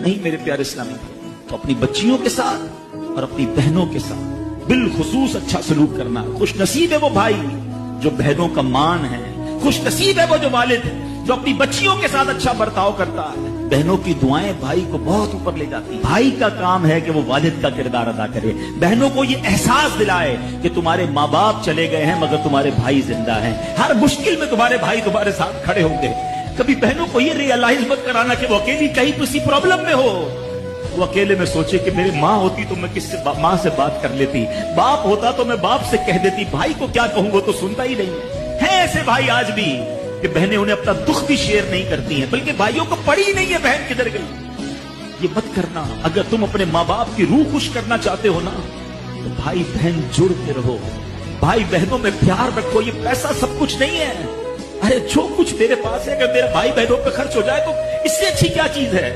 नहीं मेरे प्यारे इस्लामी भाई, तो अपनी बच्चियों के साथ और अपनी बहनों के साथ बिलखुसूस अच्छा सलूक करना। खुश नसीब है वो भाई जो बहनों का मान है, खुश नसीब है वो जो वालिद जो अपनी बच्चियों के साथ अच्छा बर्ताव करता है। बहनों की दुआएं भाई को बहुत ऊपर ले जाती हैं। भाई का काम है कि वो वालिद का किरदार अदा करे, बहनों को ये एहसास दिलाए कि तुम्हारे माँ बाप चले गए हैं मगर तुम्हारे भाई जिंदा हैं, हर मुश्किल में तुम्हारे भाई तुम्हारे साथ खड़े होंगे। कभी बहनों को ये रियलाइज मत कराना कि वो अकेली कहीं किसी प्रॉब्लम में हो। वो अकेले में सोचे कि मेरी माँ होती तो मैं किससे माँ से बात कर लेती, बाप होता तो मैं बाप से कह देती, भाई को क्या कहूँ वो तो सुनता ही नहीं है। ऐसे भाई आज भी कि बहनें उन्हें अपना दुख भी शेयर नहीं करती हैं, बल्कि भाइयों को पड़ी ही नहीं है बहन किधर गई। ये मत करना। अगर तुम अपने माँ बाप की रूह खुश करना चाहते हो ना, तो भाई बहन जुड़ते रहो, भाई बहनों में प्यार रखो। ये पैसा सब कुछ नहीं है। अरे जो कुछ मेरे पास है, अगर मेरे भाई बहनों पे खर्च हो जाए तो इससे अच्छी क्या चीज है।